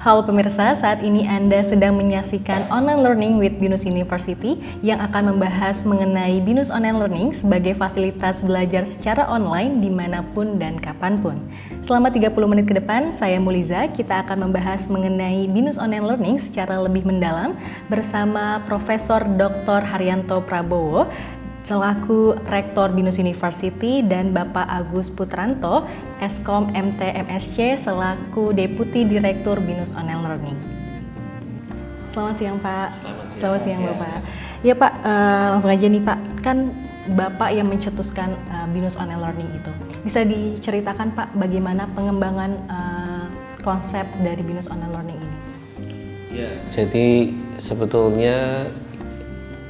Halo pemirsa, saat ini Anda sedang menyaksikan Online Learning with Binus University yang akan membahas mengenai Binus Online Learning sebagai fasilitas belajar secara online dimanapun dan kapanpun. Selama 30 menit ke depan, saya Muliza, kita akan membahas mengenai Binus Online Learning secara lebih mendalam bersama Profesor Dr. Haryanto Prabowo, selaku Rektor Binus University, dan Bapak Agus Putranto, Eskom MT MSc, selaku Deputi Direktur Binus Online Learning. Selamat siang Pak. Selamat siang Bapak. Ya Pak, langsung aja nih Pak, kan Bapak yang mencetuskan Binus Online Learning itu. Bisa diceritakan Pak bagaimana pengembangan konsep dari Binus Online Learning ini? Ya, jadi sebetulnya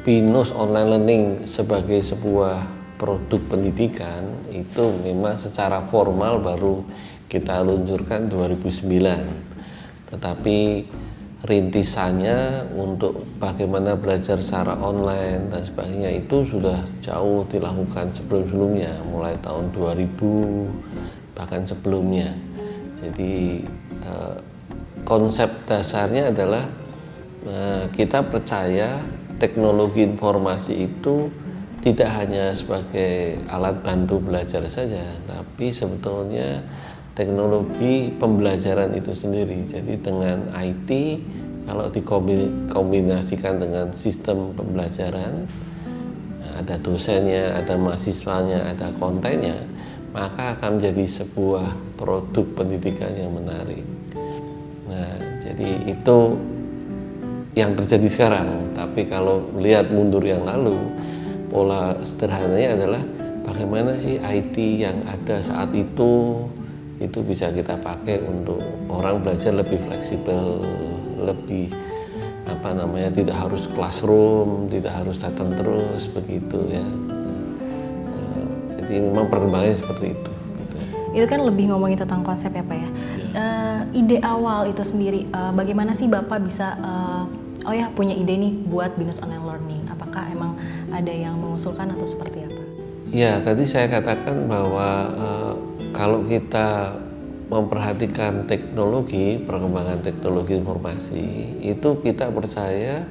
Binus Online Learning sebagai sebuah produk pendidikan itu memang secara formal baru kita luncurkan 2009. Tetapi rintisannya untuk bagaimana belajar secara online dan sebagainya itu sudah jauh dilakukan sebelum-sebelumnya, mulai tahun 2000 bahkan sebelumnya. Jadi konsep dasarnya adalah kita percaya teknologi informasi itu tidak hanya sebagai alat bantu belajar saja, tapi sebetulnya teknologi pembelajaran itu sendiri. Jadi dengan IT, kalau dikombinasikan dengan sistem pembelajaran, ada dosennya, ada mahasiswanya, ada kontennya, maka akan menjadi sebuah produk pendidikan yang menarik. Nah, jadi itu yang terjadi sekarang. Tapi kalau lihat mundur yang lalu, pola sederhananya adalah bagaimana sih IT yang ada saat itu bisa kita pakai untuk orang belajar lebih fleksibel, lebih tidak harus classroom, tidak harus datang terus begitu ya. Jadi memang perkembangannya seperti itu. Itu kan lebih ngomongin tentang konsep ya Pak ya. Ide awal itu sendiri, bagaimana sih Bapak bisa punya ide nih buat Binus Online Learning? Apakah emang ada yang mengusulkan atau seperti apa? Ya, tadi saya katakan bahwa kalau kita memperhatikan teknologi, perkembangan teknologi informasi, itu kita percaya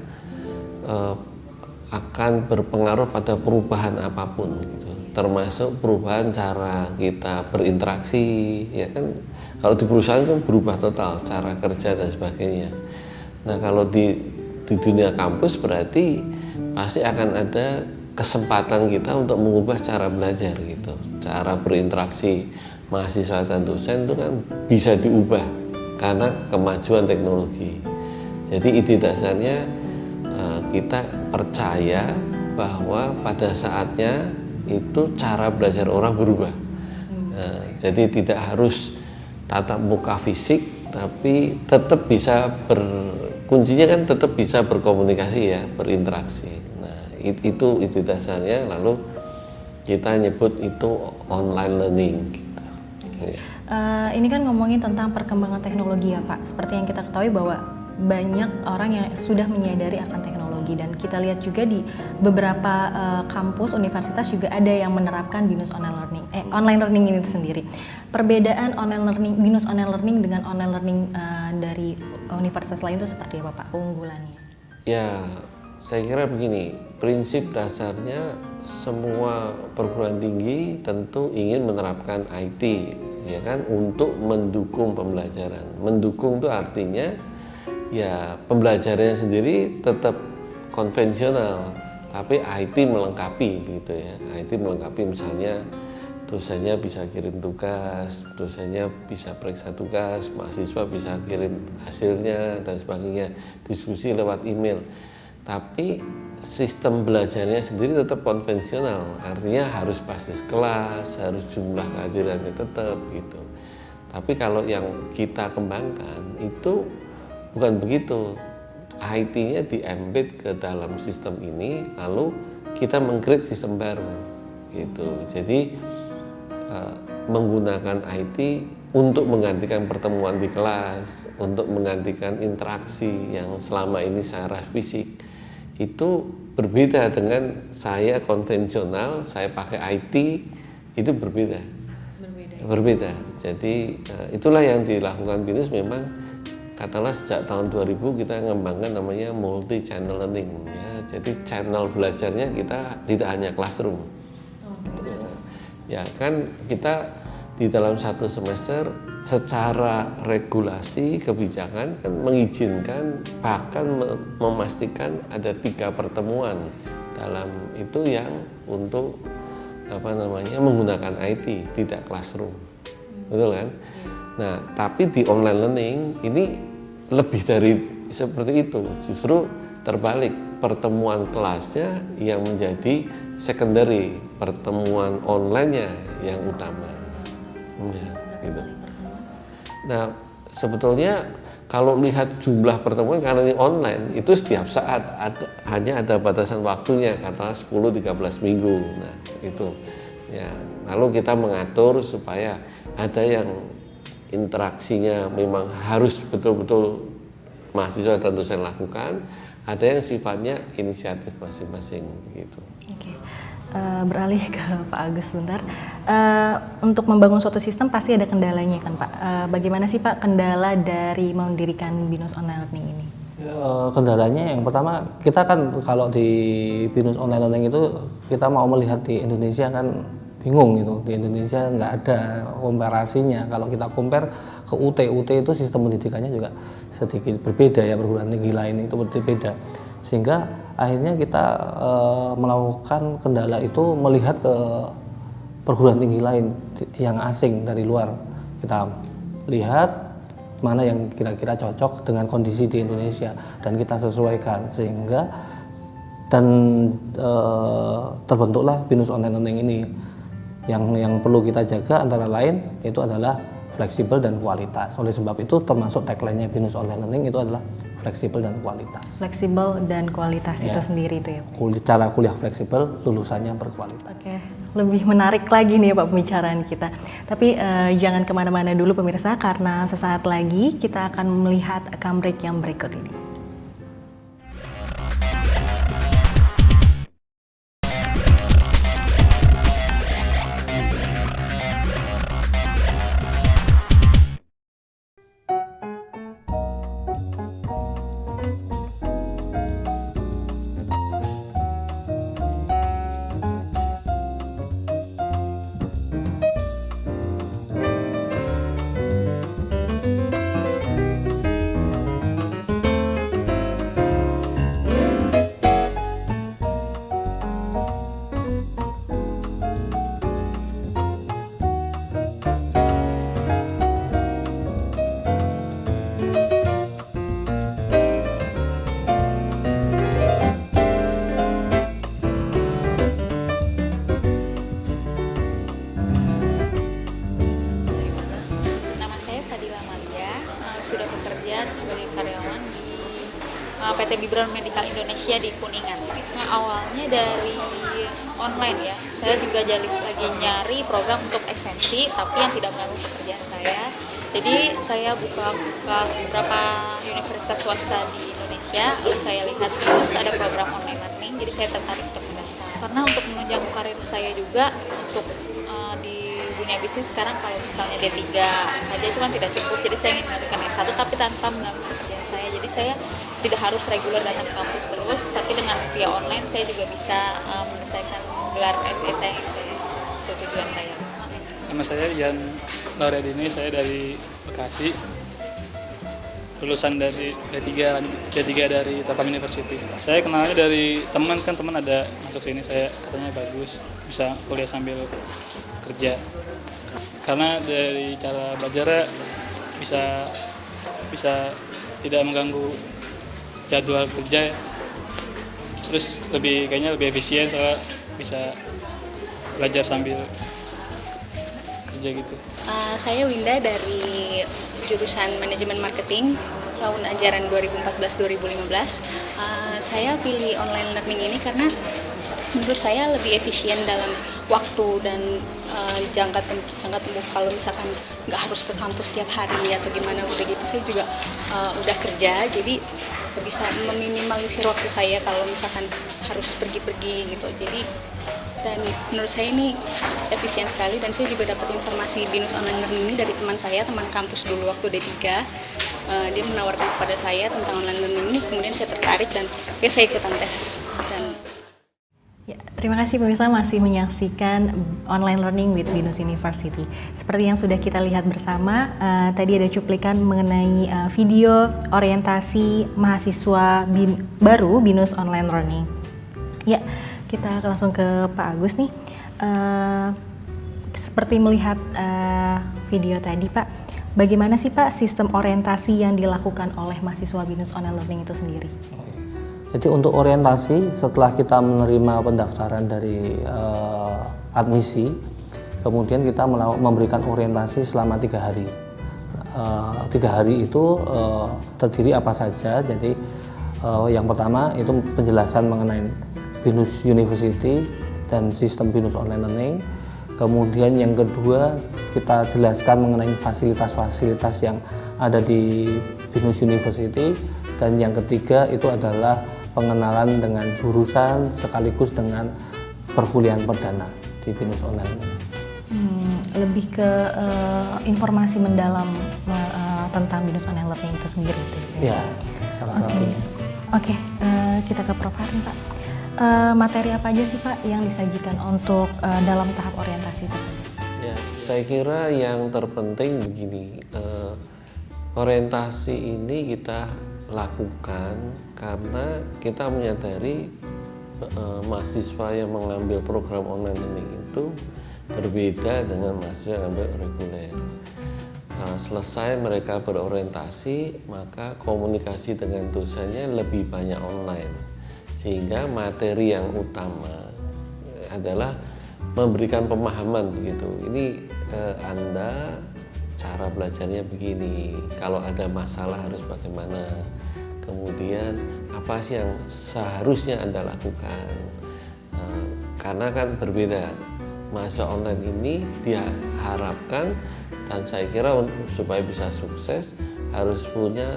akan berpengaruh pada perubahan apapun gitu. Termasuk perubahan cara kita berinteraksi, ya kan? Kalau di perusahaan kan berubah total cara kerja dan sebagainya. Nah, kalau di dunia kampus berarti pasti akan ada kesempatan kita untuk mengubah cara belajar gitu. Cara berinteraksi mahasiswa dan dosen itu kan bisa diubah karena kemajuan teknologi. Jadi ide dasarnya kita percaya bahwa pada saatnya itu cara belajar orang berubah. Jadi tidak harus tatap muka fisik, tapi tetap bisa kuncinya kan tetap bisa berkomunikasi ya, berinteraksi. Nah, itu dasarnya, lalu kita nyebut itu online learning gitu. Ya. Ini kan ngomongin tentang perkembangan teknologi ya Pak. Seperti yang kita ketahui bahwa banyak orang yang sudah menyadari akan teknologi, dan kita lihat juga di beberapa kampus universitas juga ada yang menerapkan Binus Online Learning, online learning ini sendiri. Perbedaan online learning, Binus Online Learning dengan online learning dari universitas lain itu seperti apa Pak, keunggulannya? Ya, saya kira begini, prinsip dasarnya semua perguruan tinggi tentu ingin menerapkan IT, ya kan, untuk mendukung pembelajaran. Mendukung itu artinya ya pembelajarannya sendiri tetap konvensional, tapi IT melengkapi begitu ya. IT melengkapi, misalnya dosennya bisa kirim tugas, dosennya bisa periksa tugas, mahasiswa bisa kirim hasilnya dan sebagainya, diskusi lewat email. Tapi sistem belajarnya sendiri tetap konvensional, artinya harus basis kelas, harus jumlah kehadirannya tetap gitu. Tapi kalau yang kita kembangkan itu bukan begitu. IT-nya di-embed ke dalam sistem ini, lalu kita meng-create sistem baru gitu. Jadi menggunakan IT untuk menggantikan pertemuan di kelas, untuk menggantikan interaksi yang selama ini secara fisik, itu berbeda dengan saya konvensional, saya pakai IT, itu berbeda. Jadi itulah yang dilakukan Binus memang katakanlah sejak tahun 2000 kita mengembangkan namanya multi channel learning ya. Jadi channel belajarnya kita tidak hanya classroom. Ya kan kita di dalam satu semester secara regulasi kebijakan kan mengizinkan bahkan memastikan ada 3 pertemuan dalam itu yang untuk menggunakan IT, tidak classroom, betul kan? Nah, tapi di online learning ini lebih dari seperti itu, justru terbalik, pertemuan kelasnya yang menjadi secondary, pertemuan online-nya yang utama. Ya, gitu. Nah, sebetulnya kalau lihat jumlah pertemuan karena ini online, itu setiap saat hanya ada batasan waktunya, katakanlah 10-13 minggu. Nah, itu. Ya, lalu kita mengatur supaya ada yang interaksinya memang harus betul-betul mahasiswa tentu saya lakukan, ada yang sifatnya inisiatif masing-masing begitu. Oke. Beralih ke Pak Agus sebentar. Untuk membangun suatu sistem pasti ada kendalanya kan Pak. Bagaimana sih Pak kendala dari mendirikan BINUS Online Learning ini? Kendalanya yang pertama, kita kan kalau di BINUS Online Learning itu kita mau melihat di Indonesia kan bingung gitu. Di Indonesia nggak ada komparasinya. Kalau kita compare ke UT itu sistem pendidikannya juga sedikit berbeda ya, perguruan tinggi lain itu berbeda. Sehingga akhirnya kita melakukan kendala itu melihat ke perguruan tinggi lain yang asing dari luar. Kita lihat mana yang kira-kira cocok dengan kondisi di Indonesia dan kita sesuaikan sehingga terbentuklah BINUS Online Learning ini. Yang perlu kita jaga antara lain itu adalah fleksibel dan kualitas. Oleh sebab itu termasuk tagline-nya BINUS Online Learning itu adalah fleksibel dan kualitas. Fleksibel dan kualitas ya, itu sendiri itu ya. Cara kuliah fleksibel, lulusannya berkualitas. Oke, lebih menarik lagi nih Pak pembicaraan kita. Tapi jangan kemana-mana dulu pemirsa, karena sesaat lagi kita akan melihat account break yang berikut ini. Sebagai karyawan di PT Bibron Medical Indonesia di Kuningan. Nah, awalnya dari online ya. Saya juga lagi nyari program untuk ekstensi, tapi yang tidak mengganggu pekerjaan saya. Jadi saya buka beberapa universitas swasta di Indonesia. Lalu saya lihat BINUS ada program online learning, jadi saya tertarik untuk mendaftar. Karena untuk menunjang karir saya juga untuk di dunia bisnis sekarang kalau misalnya D3 aja itu kan tidak cukup, jadi saya ingin melanjutkan S1 tapi tanpa mengganggu pekerjaan saya. Jadi saya tidak harus reguler datang ke kampus terus, tapi dengan via online saya juga bisa menyelesaikan gelar SE saya. Itu tujuan saya. Nama saya Ian Lauredini, saya dari Bekasi, lulusan dari D3 dari Tatam University. Saya kenalnya dari teman, kan teman ada masuk sini, saya katanya bagus, bisa kuliah sambil kerja. Karena dari cara belajarnya bisa tidak mengganggu jadwal kerja, terus kayaknya lebih efisien, soalnya bisa belajar sambil kerja gitu. Saya Winda dari jurusan Manajemen Marketing tahun ajaran 2014-2015. Saya pilih online learning ini karena menurut saya lebih efisien dalam waktu dan jangka tempuh. Kalau misalkan nggak harus ke kampus setiap hari atau gimana, udah gitu saya juga udah kerja, jadi bisa meminimalisir waktu saya kalau misalkan harus pergi-pergi gitu. Jadi dan menurut saya ini efisien sekali, dan saya juga dapat informasi BINUS Online Learning ini dari teman saya, teman kampus dulu waktu D3. dia menawarkan kepada saya tentang online learning ini, kemudian saya tertarik dan oke, saya ikutan tes. Dan Ya, terima kasih pemirsa masih menyaksikan Online Learning with Binus University. Seperti yang sudah kita lihat bersama, tadi ada cuplikan mengenai video orientasi mahasiswa baru Binus Online Learning. Ya, kita langsung ke Pak Agus nih. Seperti melihat video tadi Pak, bagaimana sih Pak sistem orientasi yang dilakukan oleh mahasiswa Binus Online Learning itu sendiri? Jadi untuk orientasi, setelah kita menerima pendaftaran dari admisi, kemudian kita memberikan orientasi selama 3 hari. 3 hari itu terdiri apa saja. Jadi yang pertama itu penjelasan mengenai Binus University dan sistem Binus Online Learning. Kemudian yang kedua kita jelaskan mengenai fasilitas-fasilitas yang ada di Binus University. Dan yang ketiga itu adalah pengenalan dengan jurusan sekaligus dengan perkuliahan perdana di Binus Online. Lebih ke informasi mendalam tentang Binus Online Learning itu sendiri. Ya, salah satunya. Oke, kita ke Prof. Harin Pak. Materi apa aja sih Pak yang disajikan untuk dalam tahap orientasi tersebut? Ya, saya kira yang terpenting begini, orientasi ini kita lakukan karena kita menyadari mahasiswa yang mengambil program online learning itu berbeda dengan mahasiswa yang ambil reguler. Selesai mereka berorientasi, maka komunikasi dengan dosennya lebih banyak online, sehingga materi yang utama adalah memberikan pemahaman begitu. Ini Anda cara belajarnya begini, kalau ada masalah harus bagaimana, kemudian apa sih yang seharusnya Anda lakukan, karena kan berbeda. Mahasiswa online ini diharapkan, dan saya kira supaya bisa sukses harus punya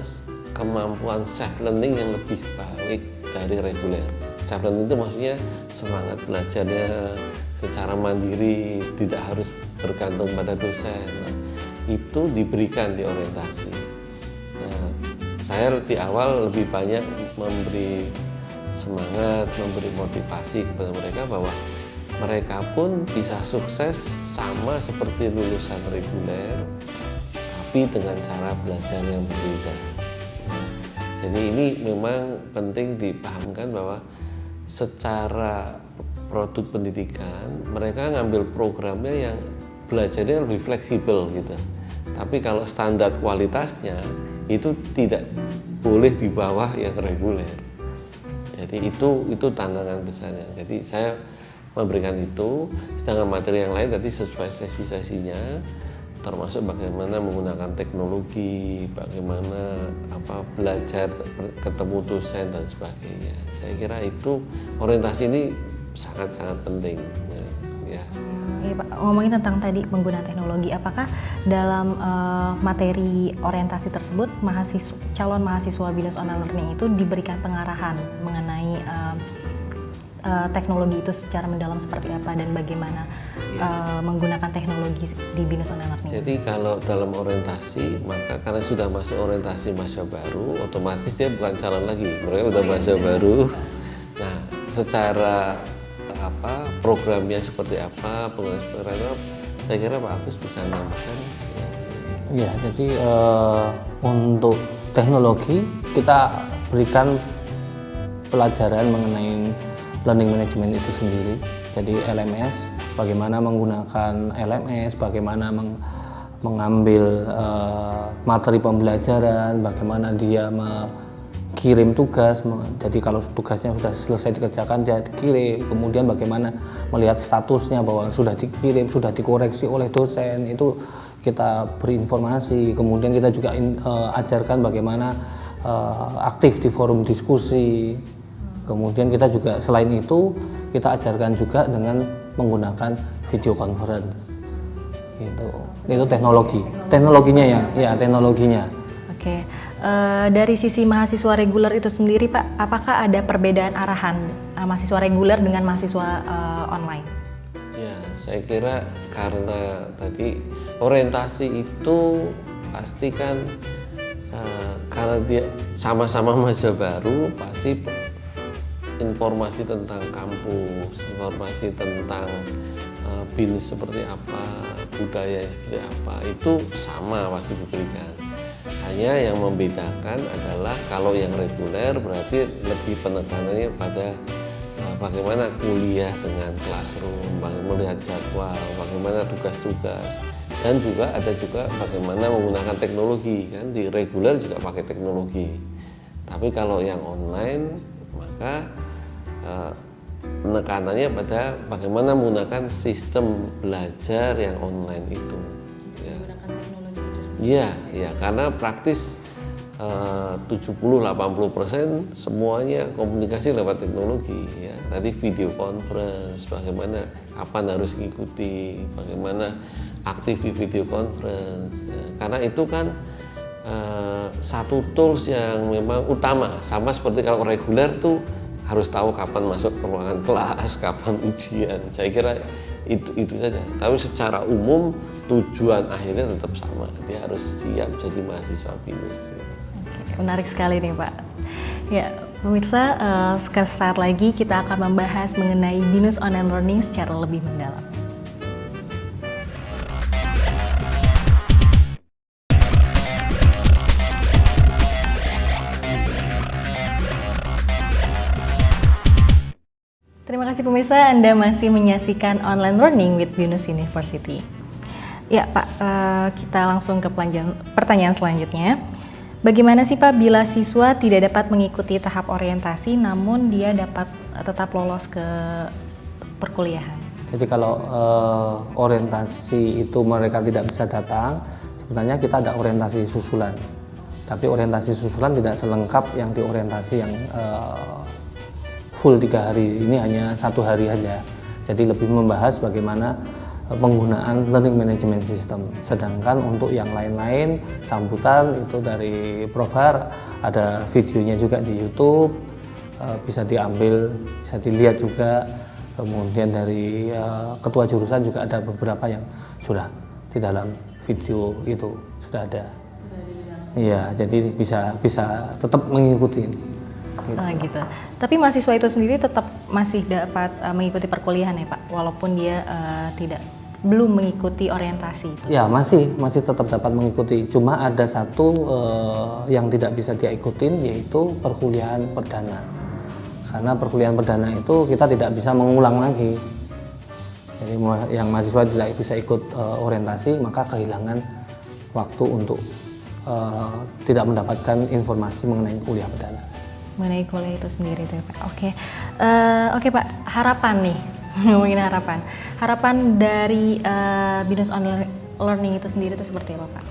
kemampuan self learning yang lebih baik dari reguler. Self learning itu maksudnya semangat belajarnya secara mandiri, tidak harus bergantung pada dosen. Itu diberikan di orientasi. Nah, saya di awal lebih banyak memberi semangat, memberi motivasi kepada mereka bahwa mereka pun bisa sukses sama seperti lulusan reguler, tapi dengan cara belajar yang berbeda. Nah, jadi ini memang penting dipahamkan bahwa secara produk pendidikan mereka ngambil programnya yang belajarnya lebih fleksibel gitu. Tapi kalau standar kualitasnya itu tidak boleh di bawah yang reguler. Jadi itu tantangan besarnya. Jadi saya memberikan itu, sedangkan materi yang lain tadi sesuai sesi-sesinya, termasuk bagaimana menggunakan teknologi, bagaimana belajar ketemu dosen dan sebagainya. Saya kira itu orientasi ini sangat-sangat penting. Ya. Iya, Pak. Ngomongin tentang tadi penggunaan teknologi, apakah dalam materi orientasi tersebut calon mahasiswa Binus Online Learning itu diberikan pengarahan mengenai teknologi itu secara mendalam seperti apa dan bagaimana menggunakan teknologi di Binus Online Learning? Jadi kalau dalam orientasi, maka karena sudah masuk orientasi mahasiswa baru, otomatis dia bukan calon lagi, mereka sudah mahasiswa baru. Nah, secara programnya seperti apa, pengalaman, saya kira Pak Agus bisa menambahkan. Ya, jadi untuk teknologi kita berikan pelajaran mengenai learning management itu sendiri. Jadi LMS, bagaimana menggunakan LMS, bagaimana mengambil materi pembelajaran, bagaimana dia kirim tugas. Jadi kalau tugasnya sudah selesai dikerjakan dia dikirim, kemudian bagaimana melihat statusnya bahwa sudah dikirim, sudah dikoreksi oleh dosen, itu kita berinformasi. Kemudian kita juga ajarkan bagaimana aktif di forum diskusi. Kemudian kita juga selain itu kita ajarkan juga dengan menggunakan video conference. Itu teknologinya ya teknologinya. Oke. Dari sisi mahasiswa reguler itu sendiri Pak, apakah ada perbedaan arahan mahasiswa reguler dengan mahasiswa online? Ya, saya kira karena tadi orientasi itu pasti kan karena dia sama-sama mahasiswa baru, pasti informasi tentang kampus, informasi tentang BINUS seperti apa, budaya seperti apa, itu sama pasti diberikan. Hanya yang membedakan adalah kalau yang reguler berarti lebih penekanannya pada bagaimana kuliah dengan classroom, bagaimana melihat jadwal, bagaimana tugas-tugas, dan juga ada juga bagaimana menggunakan teknologi. Kan di reguler juga pakai teknologi. Tapi kalau yang online maka penekanannya pada bagaimana menggunakan sistem belajar yang online itu. Menggunakan teknologi itu sendiri. Iya, ya, karena praktis 70-80% semuanya komunikasi lewat teknologi. Ya. Tadi video conference, bagaimana kapan harus ikuti, bagaimana aktif di video conference. Ya. Karena itu kan satu tools yang memang utama, sama seperti kalau reguler tuh harus tahu kapan masuk ke ruangan kelas, kapan ujian. Saya kira itu saja. Tapi secara umum tujuan akhirnya tetap sama. Dia harus siap jadi mahasiswa BINUS. Oke, menarik sekali nih Pak. Ya, pemirsa, sesaat lagi kita akan membahas mengenai BINUS Online Learning secara lebih mendalam. Terima kasih pemirsa, Anda masih menyaksikan Online Learning with BINUS University. Ya Pak, kita langsung ke pertanyaan selanjutnya. Bagaimana sih Pak bila siswa tidak dapat mengikuti tahap orientasi namun dia dapat tetap lolos ke perkuliahan? Jadi kalau orientasi itu mereka tidak bisa datang, sebenarnya kita ada orientasi susulan. Tapi orientasi susulan tidak selengkap yang di orientasi yang full 3 hari, ini hanya 1 hari saja. Jadi lebih membahas bagaimana penggunaan learning management system. Sedangkan untuk yang lain-lain, sambutan itu dari Prof. Har, ada videonya juga di YouTube, bisa diambil, bisa dilihat juga. Kemudian dari ketua jurusan juga ada beberapa yang sudah di dalam video itu sudah ada. Iya, jadi bisa tetap mengikuti. Gitu. Tapi mahasiswa itu sendiri tetap masih dapat mengikuti perkuliahan ya Pak, walaupun dia belum mengikuti orientasi itu. Ya masih tetap dapat mengikuti. Cuma ada satu yang tidak bisa dia ikutin, yaitu perkuliahan perdana. Karena perkuliahan perdana itu kita tidak bisa mengulang lagi. Jadi yang mahasiswa tidak bisa ikut orientasi, maka kehilangan waktu untuk tidak mendapatkan informasi mengenai kuliah perdana. Mengenai kuliah itu sendiri tuh Pak. Oke Pak, harapan nih, ngomongin harapan dari BINUS Online Learning itu sendiri itu seperti apa Pak?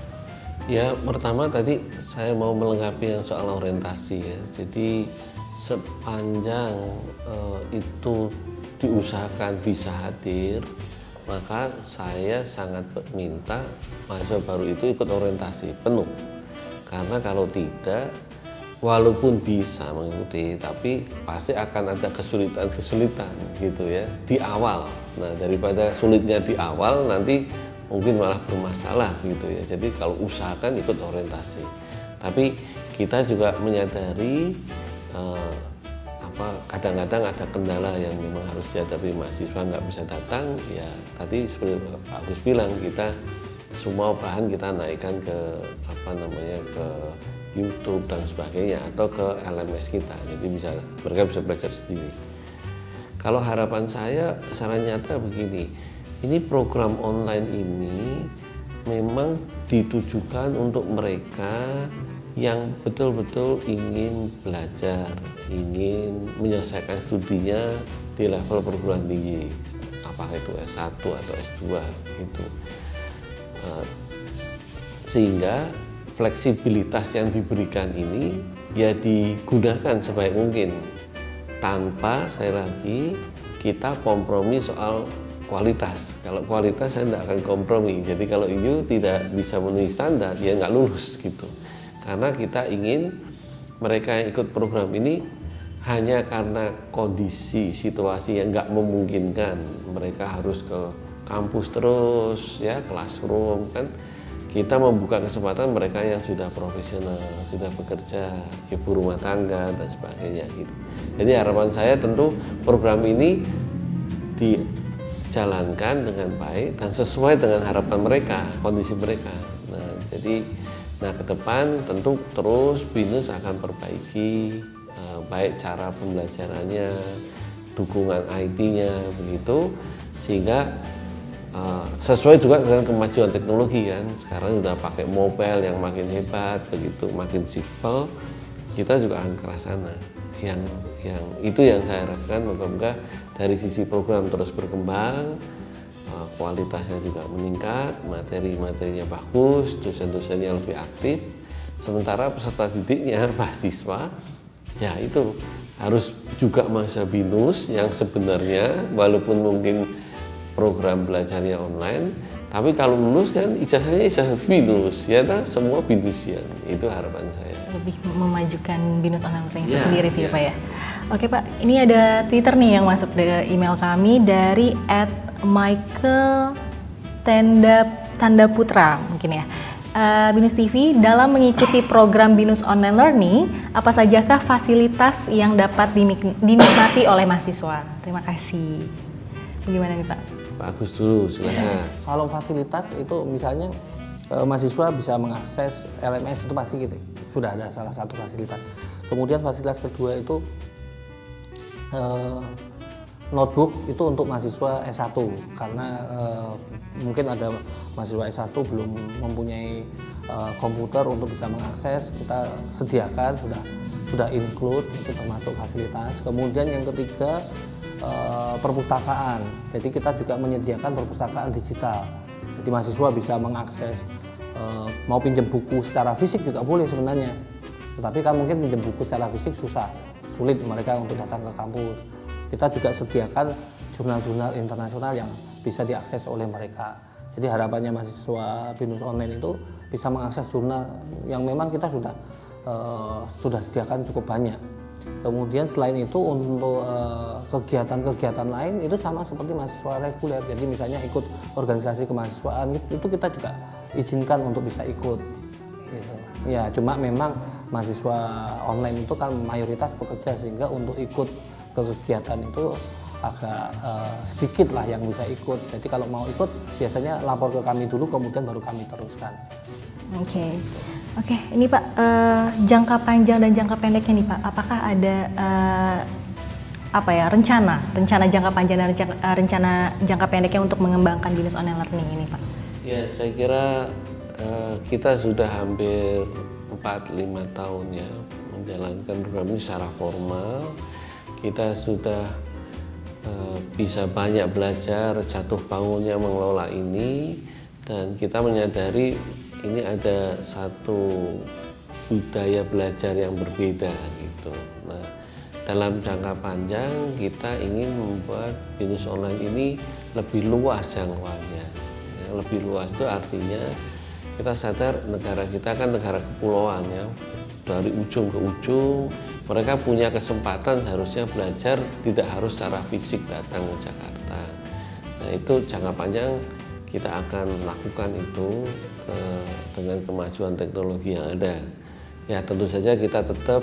Ya, pertama tadi saya mau melengkapi yang soal orientasi ya. Jadi sepanjang itu diusahakan bisa hadir, maka saya sangat minta mahasiswa baru itu ikut orientasi penuh. Karena kalau tidak, walaupun bisa mengikuti, tapi pasti akan ada kesulitan-kesulitan gitu ya di awal. Nah, daripada sulitnya di awal, nanti mungkin malah bermasalah gitu ya. Jadi kalau usahakan ikut orientasi. Tapi kita juga menyadari kadang-kadang ada kendala yang memang harus dihadapi mahasiswa nggak bisa datang. Ya tadi seperti Pak Agus bilang, kita semua bahan kita naikkan ke ke YouTube dan sebagainya atau ke LMS kita, jadi mereka bisa belajar sendiri. Kalau harapan saya secara nyata begini, ini program online ini memang ditujukan untuk mereka yang betul-betul ingin belajar, ingin menyelesaikan studinya di level perguruan tinggi, apakah itu S1 atau S2 gitu. Sehingga fleksibilitas yang diberikan ini ya digunakan sebaik mungkin tanpa kita kompromi soal kualitas. Kalau kualitas saya tidak akan kompromi. Jadi kalau EU tidak bisa memenuhi standar, dia nggak lulus gitu. Karena kita ingin mereka yang ikut program ini hanya karena kondisi situasi yang nggak memungkinkan, mereka harus ke kampus terus ya, classroom kan. kita membuka kesempatan mereka yang sudah profesional, sudah bekerja, ibu rumah tangga dan sebagainya gitu. Jadi harapan saya tentu program ini dijalankan dengan baik dan sesuai dengan harapan mereka, kondisi mereka. Nah ke depan tentu terus BINUS akan perbaiki baik cara pembelajarannya, dukungan IT-nya begitu, sehingga sesuai juga dengan kemajuan teknologi kan. Sekarang sudah pakai mobile yang makin hebat begitu, makin simpel, kita juga akan ke sana. Yang itu yang saya harapkan, moga-moga dari sisi program terus berkembang, kualitasnya juga meningkat, materi-materinya bagus, dosen-dosennya lebih aktif, sementara peserta didiknya, mahasiswa, ya itu harus juga masa BINUS yang sebenarnya walaupun mungkin program belajarnya online, tapi kalau lulus kan ijazahnya ijazah BINUS, ya kan semua BINUSian, itu harapan saya. Lebih memajukan BINUS online learning itu sendiri sih Pak ya. Oke Pak, ini ada Twitter nih yang masuk ke email kami dari @Michael Tanda Putra mungkin ya. BINUS TV, dalam mengikuti program BINUS Online Learning, apa sajakah fasilitas yang dapat dinikmati oleh mahasiswa? Terima kasih. Bagaimana nih Pak? Pak Agus dulu, silakan. Kalau fasilitas itu misalnya mahasiswa bisa mengakses LMS itu pasti gitu, sudah ada salah satu fasilitas. Kemudian fasilitas kedua itu notebook itu untuk mahasiswa S1 karena mungkin ada mahasiswa S1 belum mempunyai komputer untuk bisa mengakses, kita sediakan, sudah include, itu termasuk fasilitas. Kemudian yang ketiga perpustakaan, jadi kita juga menyediakan perpustakaan digital, jadi mahasiswa bisa mengakses, mau pinjam buku secara fisik juga boleh sebenarnya, tetapi kan mungkin pinjam buku secara fisik sulit mereka untuk datang ke kampus. Kita juga sediakan jurnal-jurnal internasional yang bisa diakses oleh mereka. Jadi harapannya mahasiswa BINUS online itu bisa mengakses jurnal yang memang kita sudah sediakan cukup banyak. Kemudian selain itu untuk kegiatan-kegiatan lain itu sama seperti mahasiswa reguler. Jadi misalnya ikut organisasi kemahasiswaan itu kita juga izinkan untuk bisa ikut. Gitu. Ya cuma memang mahasiswa online itu kan mayoritas bekerja, sehingga untuk ikut ke kegiatan itu agak sedikit lah yang bisa ikut. Jadi kalau mau ikut biasanya lapor ke kami dulu, kemudian baru kami teruskan. Oke, ini Pak, jangka panjang dan jangka pendeknya nih Pak, apakah ada rencana jangka panjang dan rencana jangka pendeknya untuk mengembangkan BINUS online learning ini Pak? Ya, saya kira kita sudah hampir 4-5 tahun ya menjalankan program ini secara formal. Kita sudah bisa banyak belajar jatuh bangunnya mengelola ini, dan kita menyadari ini ada satu budaya belajar yang berbeda gitu. Nah, dalam jangka panjang kita ingin membuat BINUS online ini lebih luas jangkauannya. Yang lebih luas itu artinya kita sadar negara kita kan negara kepulauan ya, dari ujung ke ujung mereka punya kesempatan seharusnya belajar tidak harus secara fisik datang ke Jakarta. Nah itu jangka panjang kita akan lakukan itu dengan kemajuan teknologi yang ada. Ya tentu saja kita tetap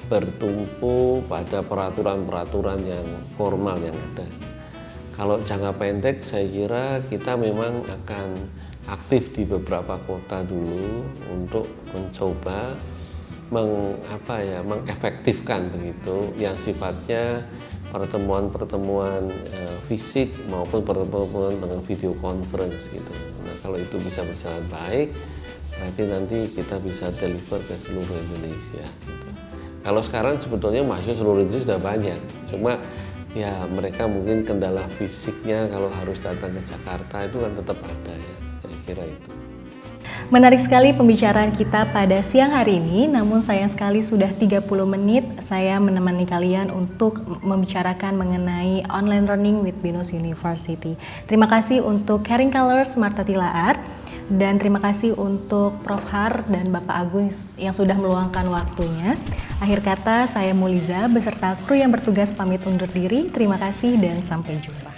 bertumpu pada peraturan-peraturan yang formal yang ada. Kalau jangka pendek saya kira kita memang akan aktif di beberapa kota dulu untuk mencoba mengefektifkan begitu yang sifatnya pertemuan-pertemuan fisik maupun pertemuan dengan video conference gitu. Nah kalau itu bisa berjalan baik, berarti nanti kita bisa deliver ke seluruh Indonesia gitu. Kalau sekarang sebetulnya mahasiswa seluruh Indonesia sudah banyak, cuma ya mereka mungkin kendala fisiknya kalau harus datang ke Jakarta itu kan tetap ada ya, saya kira itu. Menarik sekali pembicaraan kita pada siang hari ini, namun sayang sekali sudah 30 menit saya menemani kalian untuk membicarakan mengenai online learning with BINUS University. Terima kasih untuk Caring Colors Marta Tilaar, dan terima kasih untuk Prof. Har dan Bapak Agung yang sudah meluangkan waktunya. Akhir kata, saya Muliza beserta kru yang bertugas pamit undur diri. Terima kasih dan sampai jumpa.